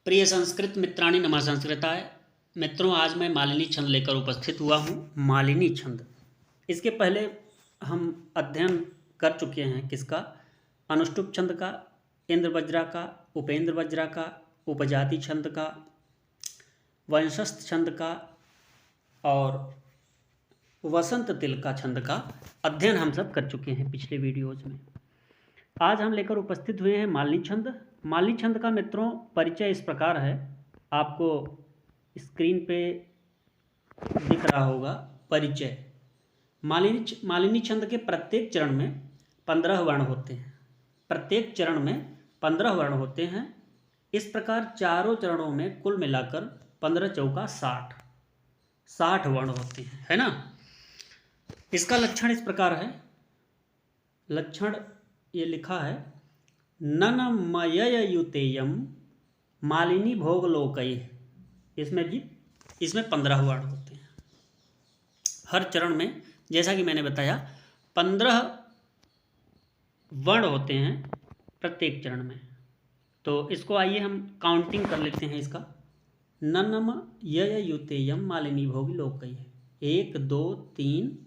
प्रिय संस्कृत मित्राणि नमः संस्कृताय। मित्रों, आज मैं मालिनी छंद लेकर उपस्थित हुआ हूँ। मालिनी छंद, इसके पहले हम अध्ययन कर चुके हैं किसका? अनुष्टुप छंद का, इंद्र वज्रा का, उपेंद्र वज्रा का, उपजाति छंद का, वंशस्थ छंद का और वसंत तिलका छंद का अध्ययन हम सब कर चुके हैं पिछले वीडियोज में। आज हम लेकर उपस्थित हुए हैं मालिनी छंद। मालिनी छंद का मित्रों परिचय इस प्रकार है, आपको स्क्रीन पे दिख रहा होगा परिचय। मालिनी छंद के प्रत्येक चरण में 15 वर्ण होते हैं। प्रत्येक चरण में 15 वर्ण होते हैं। इस प्रकार चारों चरणों में कुल मिलाकर 15 चौका 60 वर्ण होते हैं, है ना। इसका लक्षण इस प्रकार है। लक्षण ये लिखा है, ननमययुतेयम मालिनी भोगलोकैः। इसमें 15 वर्ण होते हैं। हर चरण में, जैसा कि मैंने बताया, 15 वर्ण होते हैं प्रत्येक चरण में। तो इसको आइए हम काउंटिंग कर लेते हैं इसका। ननमययुतेयम मालिनी भोगलोकैः 1 2 3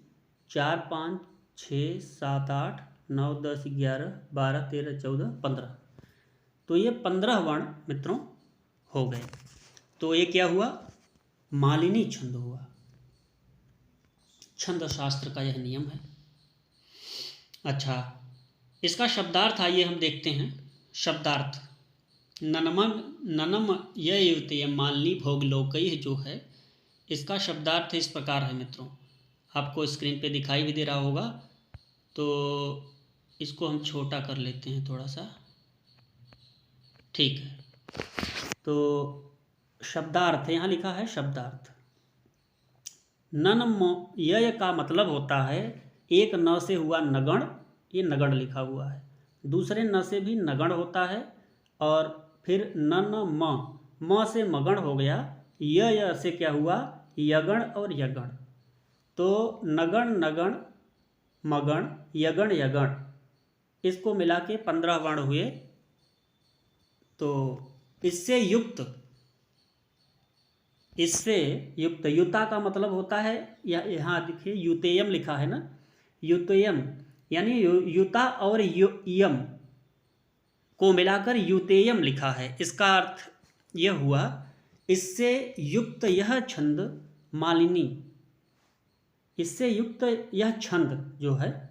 4 5 6 7 8 9 10 11 12 13 14 15। तो ये 15 वर्ण मित्रों हो गए। तो ये क्या हुआ? मालिनी छंद हुआ। छंद शास्त्र का यह नियम है। अच्छा, इसका शब्दार्थ आइए हम देखते हैं। शब्दार्थ ननम युतेयम मालिनी भोगलोकैः जो है, इसका शब्दार्थ इस प्रकार है मित्रों। आपको स्क्रीन पे दिखाई भी दे रहा होगा, तो इसको हम छोटा कर लेते हैं थोड़ा सा, ठीक है। तो शब्दार्थ यहाँ लिखा है। शब्दार्थ ननमय का मतलब होता है, एक न से हुआ नगण, ये नगण लिखा हुआ है। दूसरे न से भी नगण होता है, और फिर म से मगण हो गया। य से क्या हुआ? यगण और यगण। तो नगण नगण मगण यगण यगण, इसको मिला के 15 वर्ण हुए। तो इससे युक्त युता का मतलब होता है, यहाँ देखिए युतेयम लिखा है ना, युतेयम यानी युता और यम को मिलाकर युतेयम लिखा है। इसका अर्थ यह हुआ, इससे युक्त यह छंद मालिनी, इससे युक्त यह छंद जो है,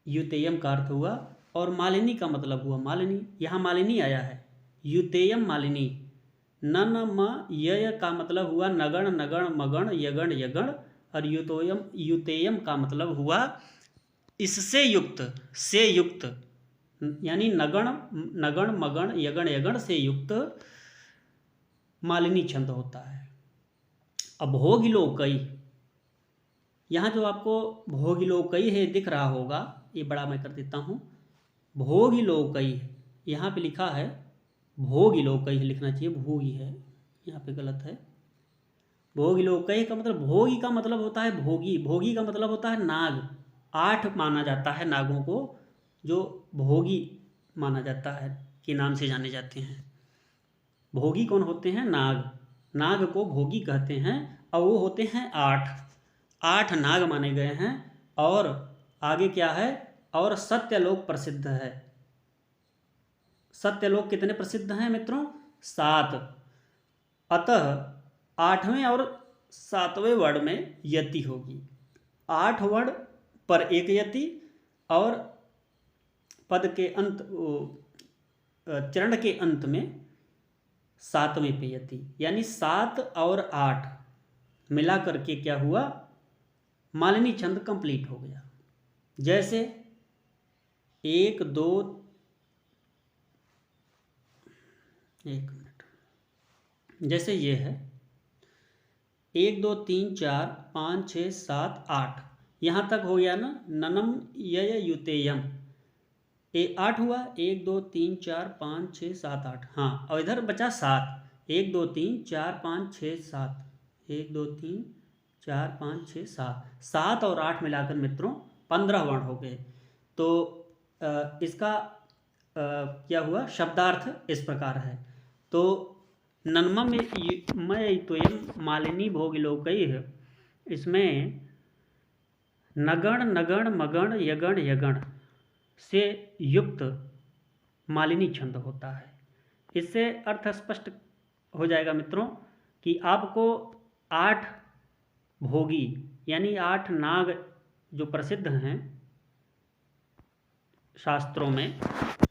युतेयम का अर्थ हुआ, और मालिनी का मतलब हुआ मालिनी। यहाँ मालिनी आया है, युतेयम मालिनी। ननमय का मतलब हुआ नगण नगण मगण यगण यगण, और युतेयम का मतलब हुआ इससे युक्त, से युक्त, यानी नगण नगण मगण यगण यगण से युक्त मालिनी छंद होता है। अब भोगिलोकैः, यहाँ जो आपको भोगिलोकैः है दिख रहा होगा, ये बड़ा मैं कर देता हूँ। भोगिलोकैः यहाँ पे लिखा है, भोगिलोकैः लिखना चाहिए, भोगी है, यहाँ पे गलत है। भोगिलोकैः का मतलब, भोगी का मतलब होता है भोगी, भोगी का मतलब होता है नाग। 8 माना जाता है नागों को, जो भोगी माना जाता है, के नाम से जाने जाते हैं। भोगी कौन होते हैं? नाग। नाग को भोगी कहते हैं, और वो होते हैं 8 नाग माने गए हैं। और आगे क्या है? और सत्यलोक प्रसिद्ध है। सत्यलोक कितने प्रसिद्ध हैं मित्रों? 7। अतः 8वें और 7वें वर्ण में यति होगी। 8 वर्ण पर एक यति, और पद के अंत, चरण के अंत में 7वें पे यति, यानी 7 और 8 मिला करके क्या हुआ? मालिनी छंद कंप्लीट हो गया। जैसे 1 2 1 मिनट, जैसे ये है 1 2 3 4 5 6 7 8, यहाँ तक हो गया ना। ननम युतेयम, 8 हुआ, 1 2 3 4 5 6 7 8, हाँ, और इधर बचा 7। 1 2 3 4 5 6 7, 1 2 3 4 5 6 7 और 8 मिलाकर मित्रों 15 वर्ण हो गए। तो इसका क्या हुआ? शब्दार्थ इस प्रकार है, तो नन्मा में मैं तो यम मालिनी भोग लोकई है, इसमें नगण नगण मगण यगण यगण से युक्त मालिनी छंद होता है। इससे अर्थ स्पष्ट हो जाएगा मित्रों कि आपको 8 भोगी यानी 8 नाग जो प्रसिद्ध हैं शास्त्रों में,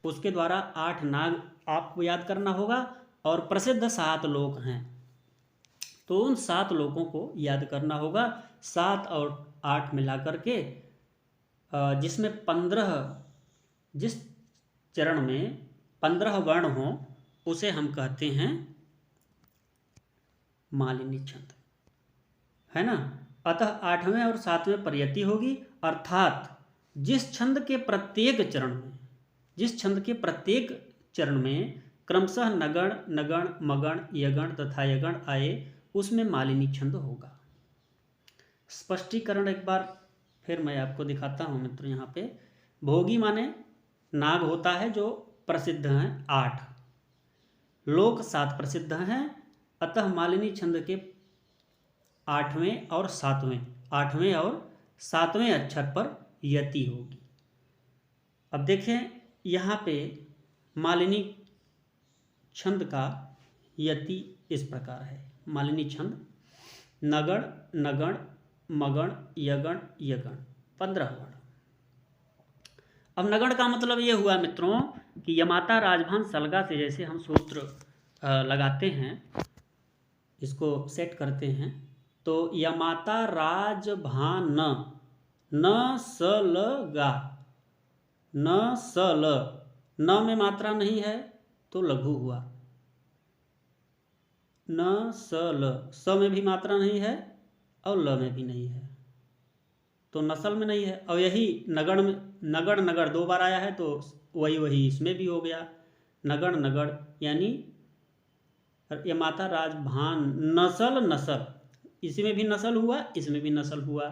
उसके द्वारा 8 नाग आपको याद करना होगा और प्रसिद्ध 7 लोक हैं, तो उन 7 लोकों को याद करना होगा। 7 और 8 मिला करके जिसमें 15, जिस चरण में 15 वर्ण हो उसे हम कहते हैं मालिनी छंद, है ना। अतः 8वें और 7वें प्रयति होगी, अर्थात जिस छंद के प्रत्येक चरण में क्रमशः नगण नगण मगण यगण तथा यगण आए उसमें मालिनी छंद होगा। स्पष्टीकरण एक बार फिर मैं आपको दिखाता हूँ मित्रों। यहाँ पे भोगी माने नाग होता है जो प्रसिद्ध हैं 8, लोक 7 प्रसिद्ध हैं, अतः मालिनी छंद के 8वें और 7वें अक्षर पर यति होगी। अब देखें यहाँ पे मालिनी छंद का यति इस प्रकार है। मालिनी छंद नगण नगण मगण यगण यगण 15 वर्ण। अब नगण का मतलब ये हुआ मित्रों कि यमाता राजभान सलगा से जैसे हम सूत्र लगाते हैं, इसको सेट करते हैं, तो यमाता राजभान न सल गा, न सल, न में मात्रा नहीं है तो लघु हुआ, न सल, स में भी मात्रा नहीं है और ल में भी नहीं है तो नसल में नहीं है। और यही नगण में नगण नगण 2 बार आया है तो वही इसमें भी हो गया नगण नगण, यानी यमाता राजभान नसल नसल, इसमें भी नसल हुआ इसमें भी नसल हुआ।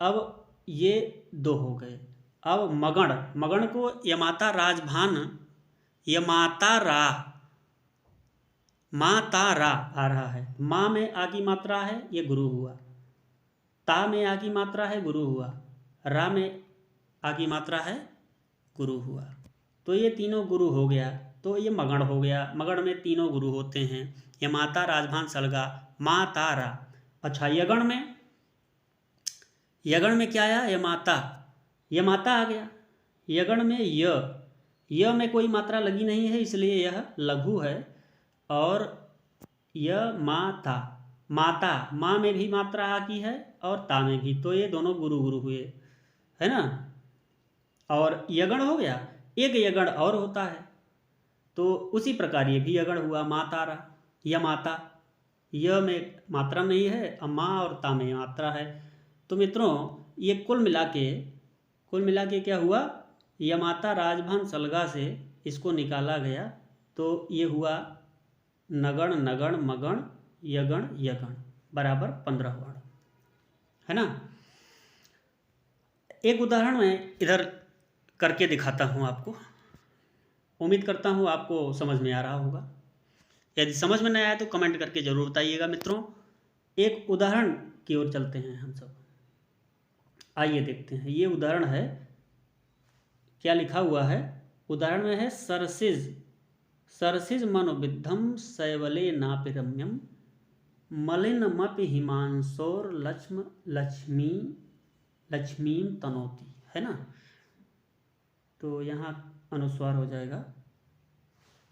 अब ये 2 हो गए। अब मगण, मगण को यमाता राजभान, यमाता रा, माता रा आ रहा है, माँ में आ की मात्रा है ये गुरु हुआ, ता में आ की मात्रा है गुरु हुआ, रा में आ की मात्रा है गुरु हुआ, तो ये तीनों गुरु हो गया, तो ये मगण हो गया। मगण में तीनों गुरु होते हैं, यमाता राजभान सलगा माँ ता रा। अच्छा यगण में क्या आया, यमाता आ गया। यगण में य में कोई मात्रा लगी नहीं है इसलिए यह लघु है, और माता, माँ में भी मात्रा आ की है और ता में भी, तो ये दोनों गुरु गुरु हुए, है ना। और यगण हो गया, एक यगण और होता है तो उसी प्रकार ये भी यगण हुआ मातारा, यमाता, य में मात्रा नहीं है, माँ और ता में मात्रा है। तो मित्रों ये कुल मिला के क्या हुआ, यमाता राजभान सलगा से इसको निकाला गया तो ये हुआ नगण नगण मगण यगण यगण बराबर 15 वर्ण, है ना। एक उदाहरण मैं इधर करके दिखाता हूँ आपको, उम्मीद करता हूँ आपको समझ में आ रहा होगा। यदि समझ में नहीं आया तो कमेंट करके ज़रूर बताइएगा मित्रों। एक उदाहरण की ओर चलते हैं हम सब, आइए देखते हैं। ये उदाहरण है, क्या लिखा हुआ है उदाहरण में है, सरसिज मनोविद्धम शैवले नापि रम्यम मलिनमपि हिमांशोर लक्ष्मीम तनोति, है ना। तो यहाँ अनुस्वार हो जाएगा।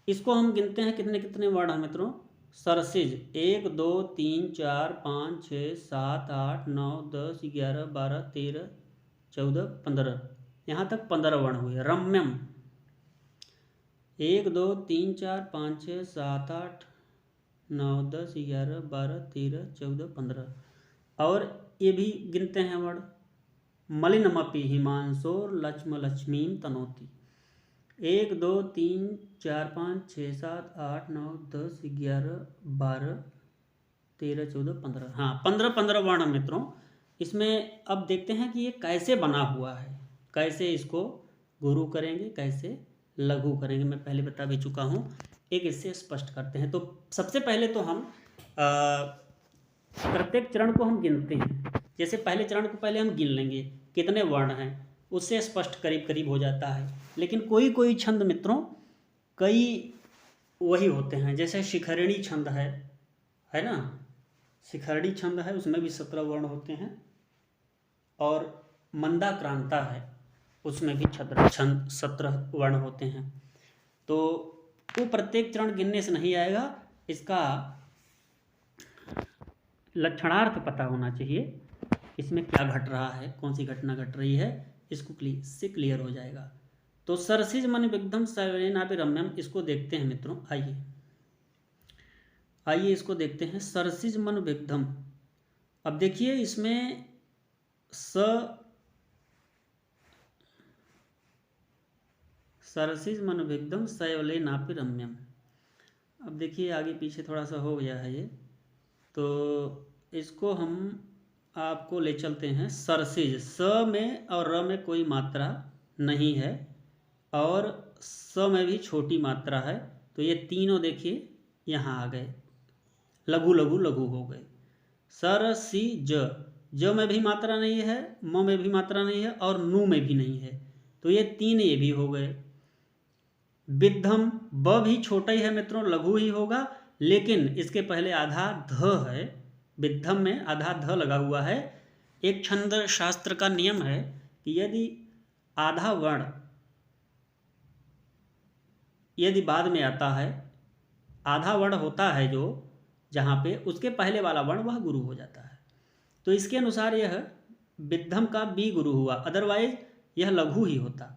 इसको हम गिनते हैं कितने कितने वर्ड हैं मित्रों। सरसिज 1 2 3 4 5 6 7 8 9 10 11 12 13 14 15, यहाँ तक 15 वर्ण हुए। रम्यम 1 2 3 4 5 6 7 8 9 10 11 12 13 14 15, और ये भी गिनते हैं वर्ड। मलिनमपि हिमांशोर लक्ष्मीम तनोति 1 2 3 4 5 6 7 8 9 10 11 12 13 14 15, हाँ 15 वर्ण मित्रों। इसमें अब देखते हैं कि ये कैसे बना हुआ है, कैसे इसको गुरु करेंगे, कैसे लघु करेंगे। मैं पहले बता भी चुका हूँ एक इससे स्पष्ट करते हैं। तो सबसे पहले तो हम प्रत्येक चरण को हम गिनते हैं। जैसे पहले चरण को पहले हम गिन लेंगे कितने वर्ण हैं, उससे स्पष्ट करीब करीब हो जाता है। लेकिन कोई कोई छंद मित्रों कई वही होते हैं, जैसे शिखरिणी छंद है ना, शिखरिणी छंद है, उसमें भी 17 वर्ण होते हैं। और मंदाक्रांता है, उसमें भी छंद 17 वर्ण होते हैं। तो वो प्रत्येक चरण गिनने से नहीं आएगा, इसका लक्षणार्थ पता होना चाहिए, इसमें क्या घट रहा है, कौन सी घटना घट रही है, इसको क्लियर हो जाएगा। तो सरसिज मन विग्धम सवरेनापि रम्यम, इसको देखते हैं मित्रों। आइए इसको देखते हैं। सरसिज मन विग्धम, अब देखिए इसमें सरसिज मन विग्धम सवलेनापि रम्यम। अब देखिए आगे पीछे थोड़ा सा हो गया है ये, तो इसको हम आपको ले चलते हैं। सरसिज, स में और र में कोई मात्रा नहीं है और स में भी छोटी मात्रा है, तो ये तीनों देखिए यहाँ आ गए, लघु लघु लघु हो गए। सर सी ज में भी मात्रा नहीं है, म में भी मात्रा नहीं है और नू में भी नहीं है, तो ये तीन ये भी हो गए। विद्धम, ब भी छोटा ही है मित्रों, लघु ही होगा, लेकिन इसके पहले आधा ध है। विद्धम में आधा ध लगा हुआ है। एक छंद शास्त्र का नियम है कि यदि बाद में आता है, आधा वर्ण होता है जो जहाँ पे, उसके पहले वाला वर्ण वह गुरु हो जाता है। तो इसके अनुसार यह विद्धम का बी गुरु हुआ, अदरवाइज यह लघु ही होता।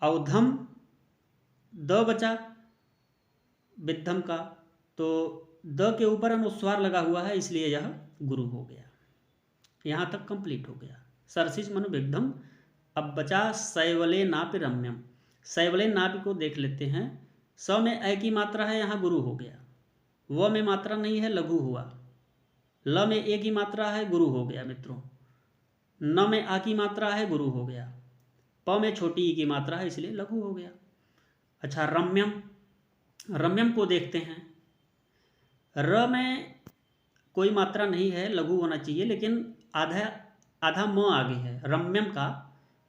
औधम द बचा विद्धम का, तो द के ऊपर अनुस्वार लगा हुआ है, इसलिए यह गुरु हो गया। यहाँ तक कंप्लीट हो गया सरसिज मनु विग्धम। अब बचा शैवले नापि रम्यम। शैवले नापि को देख लेते हैं। स में ए की मात्रा है, यहाँ गुरु हो गया। व में मात्रा नहीं है, लघु हुआ। ल में ए की मात्रा है, गुरु हो गया मित्रों। न में आ की मात्रा है, गुरु हो गया। प में छोटी ई की मात्रा है, इसलिए लघु हो गया। अच्छा, रम्यम, रम्यम को देखते हैं। र में कोई मात्रा नहीं है, लघु होना चाहिए, लेकिन आधा आधा म आगे है रम्यम का।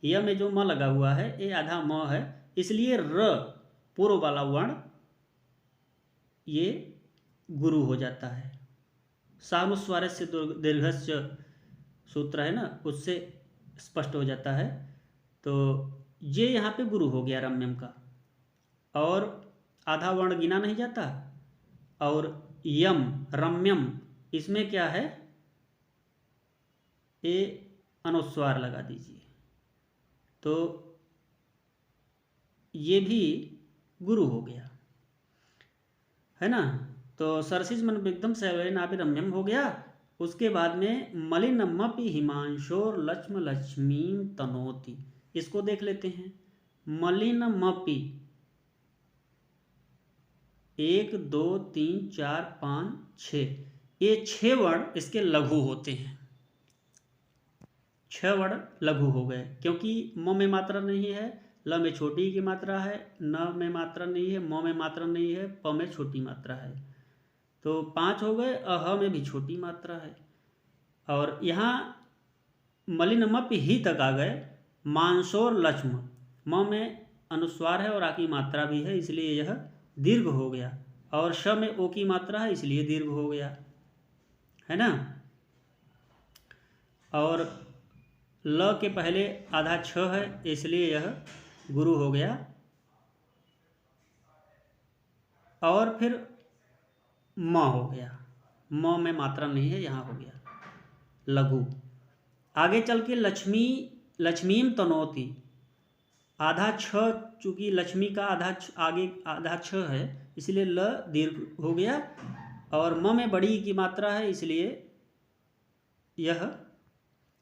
य में जो म लगा हुआ है, ये आधा म है, इसलिए र पूर्व वाला वर्ण ये गुरु हो जाता है। सानुस्वारस्य दीर्घस्य सूत्र है ना, उससे स्पष्ट हो जाता है। तो ये यहाँ पे गुरु हो गया रम्यम का, और आधा वर्ण गिना नहीं जाता। और यम, रम्यम, इसमें क्या है, ये अनुस्वार लगा दीजिए, तो ये भी गुरु हो गया, है ना। तो सरसिज मन विग्धम शैवलेनापि रम्यम हो गया। उसके बाद में मलिनमपि हिमांशोर लक्ष्म लक्ष्मीम तनोति, इसको देख लेते हैं। मलिनमपि, 1 2 3 4 5 6, ये 6 वर्ण इसके लघु होते हैं। 6 वर्ण लघु हो गए, क्योंकि म में मात्रा नहीं है, ल में छोटी की मात्रा है, न में मात्रा नहीं है, म में मात्रा नहीं है, प में छोटी मात्रा है, तो 5 हो गए। अह में भी छोटी मात्रा है। और यहाँ मलिनमप ही तक आ गए। मांसोर लक्ष्म, म में अनुस्वार है और आ की मात्रा भी है, इसलिए यह दीर्घ हो गया। और श में ओ की मात्रा है, इसलिए दीर्घ हो गया, है ना। और ल के पहले आधा छ है, इसलिए यह गुरु हो गया। और फिर म हो गया, म में मात्रा नहीं है, यहाँ हो गया लघु। आगे चल के लक्ष्मीम तनोति, आधा छ, चूंकि लक्ष्मी का आगे आधा छ है, इसलिए ल दीर्घ हो गया। और म में बड़ी की मात्रा है, इसलिए यह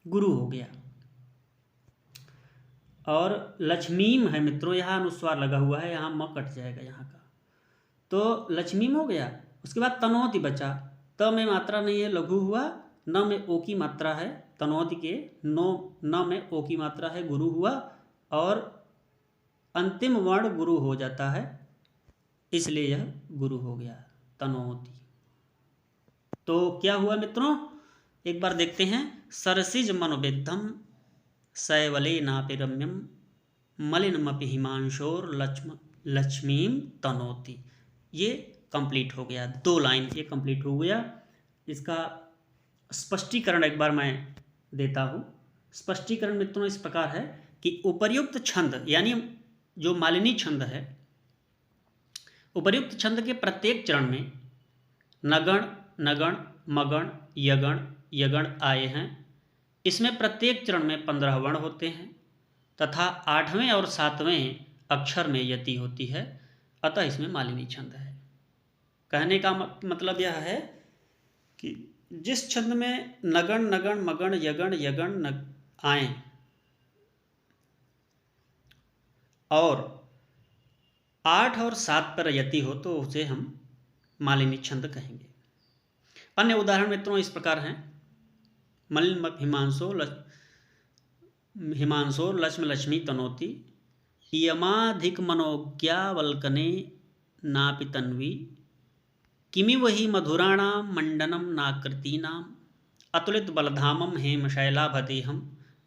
गुरु हो गया। और लक्ष्मीम है मित्रों, यहाँ अनुस्वार लगा हुआ है, यहाँ म कट जाएगा यहाँ का, तो लक्ष्मीम हो गया। उसके बाद तनोति बचा, त में मात्रा नहीं है, लघु हुआ। न में ओ की मात्रा है, तनोति के न में ओ की मात्रा है, गुरु हुआ। और अंतिम वर्ण गुरु हो जाता है, इसलिए यह गुरु हो गया, तनोति। तो क्या हुआ मित्रों, एक बार देखते हैं। सरसिज मनोविद्धम शैवले नापि रम्यम मलिनमपि हिमांशोर लक्ष्मीम तनोति। ये कंप्लीट हो गया, 2 लाइन ये कंप्लीट हो गया। इसका स्पष्टीकरण एक बार मैं देता हूँ। स्पष्टीकरण मित्रों इस प्रकार है कि उपर्युक्त छंद यानी जो मालिनी छंद है, उपर्युक्त छंद के प्रत्येक चरण में नगण, नगण, मगण, यगण, यगण आए हैं। इसमें प्रत्येक चरण में 15 वर्ण होते हैं तथा 8वें और 7वें अक्षर में यति होती है, अतः इसमें मालिनी छंद है। कहने का मतलब यह है कि जिस छंद में नगण, नगण, मगण, यगण, यगण आए और 8 और 7 पर यति हो तो उसे हम मालिनी छंद कहेंगे। अन्य उदाहरण मित्रों इस प्रकार हैं। मलिन हिमांशोर लक्ष्म लक्ष्मी तनोति यमाधिक मनोज्ञावल्कने नापि तन्वी किमिव हि मधुराणाम मंडनम नाकृतीनाम अतुलित बलधामम हेम शैलाभतेहम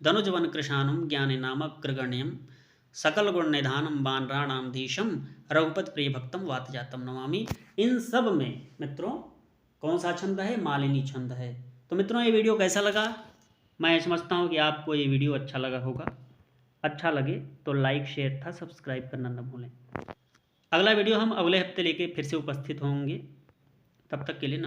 धनुजवन कृशानम ज्ञाने नामग्रगण्यम सकल गुण निधानम बानराणाम धीशम रघुपति प्रिय भक्तम वात जातम नमामि। इन सब में मित्रों कौन सा छंद है, मालिनी छंद है। तो मित्रों ये वीडियो कैसा लगा, मैं समझता हूँ कि आपको ये वीडियो अच्छा लगा होगा। अच्छा लगे तो लाइक, शेयर तथा सब्सक्राइब करना न भूलें। अगला वीडियो हम अगले हफ्ते लेके फिर से उपस्थित होंगे। तब तक के लिए